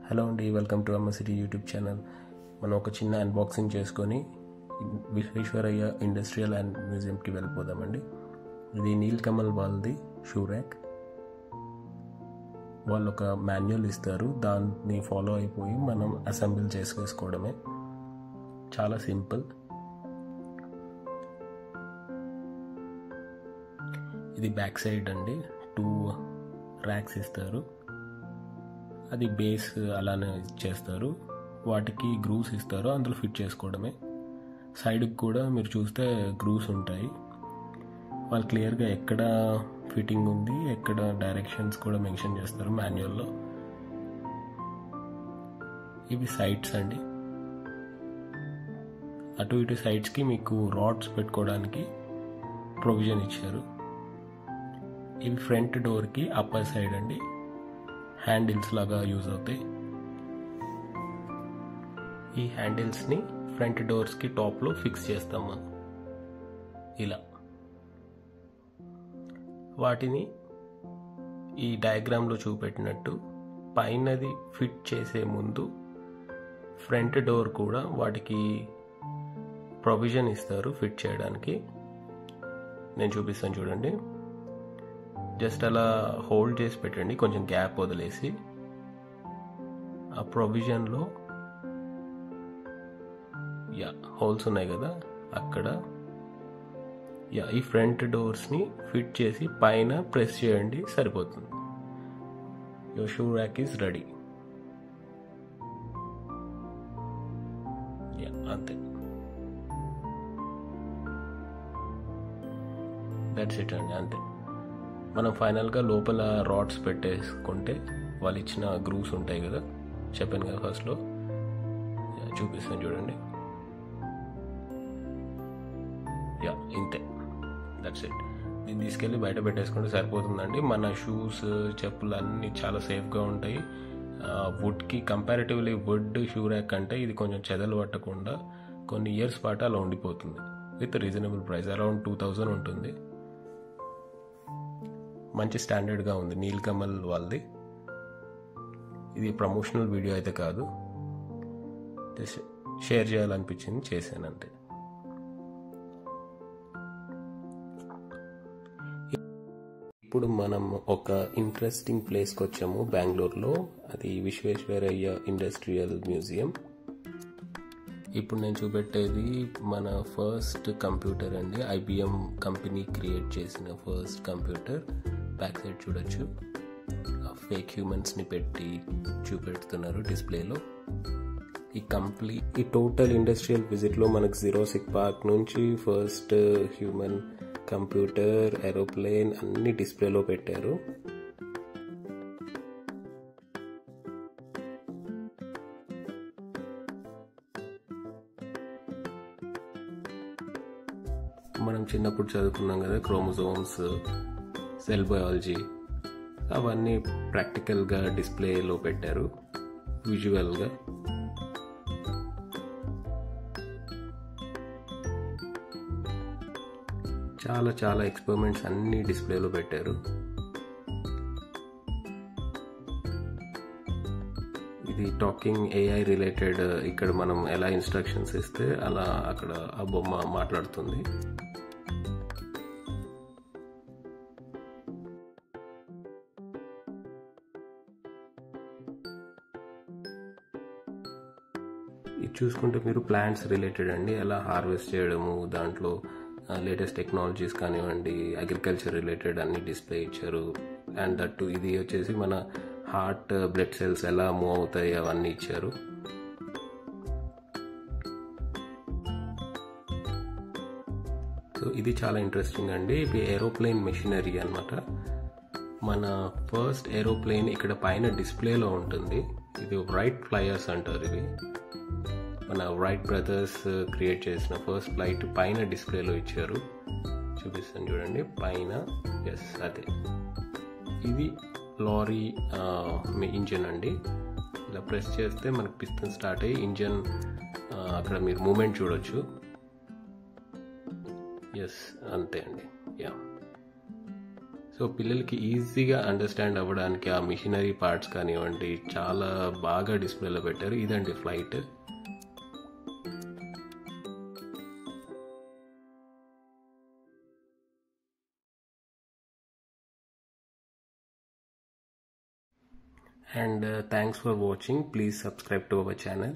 Hello అండి, welcome to అమ్మ city YouTube channel. మనం ఒక చిన్న అన్బాక్సింగ్ చేసుకొని విశ్వేశ్వరయ్య ఇండస్ట్రియల్ అండ్ మ్యూజియంకి వెళ్ళిపోదామండి. ఇది నీల్కమల్ వాళ్ళది షూ ర్యాక్. వాళ్ళు ఒక మాన్యువల్ ఇస్తారు, దాన్ని ఫాలో అయిపోయి మనం అసెంబుల్ చేసుకోవడమే. చాలా సింపుల్. ఇది బ్యాక్ సైడ్ అండి, 2 ర్యాక్స్ ఇస్తారు. అది బేస్ అలానే ఇచ్చేస్తారు, వాటికి గ్రూవ్స్ ఇస్తారు, అందులో ఫిట్ చేసుకోవడమే. సైడ్కి కూడా మీరు చూస్తే గ్రూవ్స్ ఉంటాయి. వాళ్ళు క్లియర్గా ఎక్కడ ఫిట్టింగ్ ఉంది, ఎక్కడ డైరెక్షన్స్ కూడా మెన్షన్ చేస్తారు మాన్యువల్లో. ఇవి సైడ్స్ అండి. అటు ఇటు సైడ్స్కి మీకు రాడ్స్ పెట్టుకోవడానికి ప్రొవిజన్ ఇచ్చారు. ఇవి ఫ్రంట్ డోర్కి అప్పర్ సైడ్ అండి, హ్యాండిల్స్ లాగా యూజ్ అవుతాయి. ఈ హ్యాండిల్స్ని ఫ్రంట్ డోర్స్కి టాప్లో ఫిక్స్ చేస్తాం మనం ఇలా. వాటిని ఈ డయాగ్రామ్లో చూపెట్టినట్టు పైనది ఫిట్ చేసే ముందు ఫ్రంట్ డోర్ కూడా వాటికి ప్రొవిజన్ ఇస్తారు ఫిట్ చేయడానికి. నేను చూపిస్తాను చూడండి. జస్ట్ అలా హోల్డ్ చేసి పెట్టండి, కొంచెం గ్యాప్ వదిలేసి. ఆ ప్రొవిజన్లో హోల్స్ ఉన్నాయి కదా, అక్కడ ఈ ఫ్రంట్ డోర్స్ని ఫిట్ చేసి పైన ప్రెస్ చేయండి, సరిపోతుంది. Your shoe rack is ready. అంతే, దట్స్ ఇట్ అండి, అంతే. మనం ఫైనల్గా లోపల రాడ్స్ పెట్టేసుకుంటే వాళ్ళు ఇచ్చిన గ్రూవ్స్ ఉంటాయి కదా, చెప్పాను కదా ఫస్ట్లో, చూపిస్తాను చూడండి. ఇంతే, దట్స్ ఇట్. దీన్ని తీసుకెళ్ళి బయట పెట్టేసుకుంటే సరిపోతుందండి. మన షూస్, చెప్పులు అన్నీ చాలా సేఫ్గా ఉంటాయి. వుడ్కి కంపారిటివ్లీ వుడ్ షూ ర్యాక్ అంటే ఇది కొంచెం చెదలు పట్టకుండా కొన్ని ఇయర్స్ పాటు అలా ఉండిపోతుంది. విత్ రీజనబుల్ ప్రైస్, అరౌండ్ 2000 ఉంటుంది. మంచి స్టాండర్డ్గా ఉంది నీల్కమల్ వాళ్ళది. ఇది ప్రమోషనల్ వీడియో అయితే కాదు, జస్ట్ షేర్ చేయాలనిపించింది, చేశాను అంతే. ఇప్పుడు మనం ఒక ఇంట్రెస్టింగ్ ప్లేస్కి వచ్చాము బెంగళూరులో. అది విశ్వేశ్వరయ్య ఇండస్ట్రియల్ మ్యూజియం. ఇప్పుడు నేను చూపెట్టేది మన ఫస్ట్ కంప్యూటర్ అండి. IBM కంపెనీ క్రియేట్ చేసిన ఫస్ట్ కంప్యూటర్. బ్యాక్ సైడ్ చూడొచ్చు, ఫేక్ హ్యూమన్స్ని పెట్టి చూపెడుతున్నారు డిస్ప్లేలో. ఈ టోటల్ ఇండస్ట్రియల్ విజిట్లో మనకు జురాసిక్ పార్క్ నుంచి ఫస్ట్ హ్యూమన్, కంప్యూటర్, ఏరోప్లేన్ అన్ని డిస్ప్లేలో పెట్టారు. మనం చిన్నప్పుడు చదువుకున్నాం కదా, క్రోమోజోమ్స్, సెల్ బయాలజీ, అవన్నీ ప్రాక్టికల్గా డిస్ప్లేలో పెట్టారు విజువల్గా. చాలా చాలా ఎక్స్పెరిమెంట్స్ అన్ని డిస్ప్లేలో పెట్టారు. ఇది టాకింగ్ AI రిలేటెడ్. ఇక్కడ మనం ఎలా ఇన్స్ట్రక్షన్స్ ఇస్తే అలా అక్కడ ఆ బొమ్మ మాట్లాడుతుంది. ఇది చూసుకుంటే మీరు ప్లాంట్స్ రిలేటెడ్ అండి, ఎలా హార్వెస్ట్ చేయడము, దాంట్లో లేటెస్ట్ టెక్నాలజీస్ కానివ్వండి, అగ్రికల్చర్ రిలేటెడ్ అన్ని డిస్ప్లే ఇచ్చారు. అండ్ దట్టు ఇది వచ్చేసి మన హార్ట్, బ్లడ్ సెల్స్ ఎలా మూవ్ అవుతాయి అవన్నీ ఇచ్చారు. సో ఇది చాలా ఇంట్రెస్టింగ్ అండి. ఇది ఏరోప్లేన్ మెషినరీ అన్నమాట. మన ఫస్ట్ ఏరోప్లేన్ ఇక్కడ పైన డిస్ప్లేలో ఉంటుంది. ఇది రైట్ ఫ్లైయర్స్ అంటారు. ఇవి మన రైట్ బ్రదర్స్ క్రియేట్ చేసిన ఫస్ట్ ఫ్లైట్ పైన డిస్ప్లేలో ఇచ్చారు. చూపిస్తాను చూడండి పైన. అదే ఇది లారీ ఇంజన్ అండి. ఇలా ప్రెస్ చేస్తే మనకు పిస్టన్ స్టార్ట్ అయ్యి ఇంజన్ అక్కడ మీరు మూమెంట్ చూడొచ్చు. అంతే అండి. సో పిల్లలకి ఈజీగా అండర్స్టాండ్ అవ్వడానికి ఆ మిషనరీ పార్ట్స్ కానివ్వండి చాలా బాగా డిస్ప్లేలో పెట్టారు. ఇదండి flight. And thanks for watching. Please subscribe to our channel.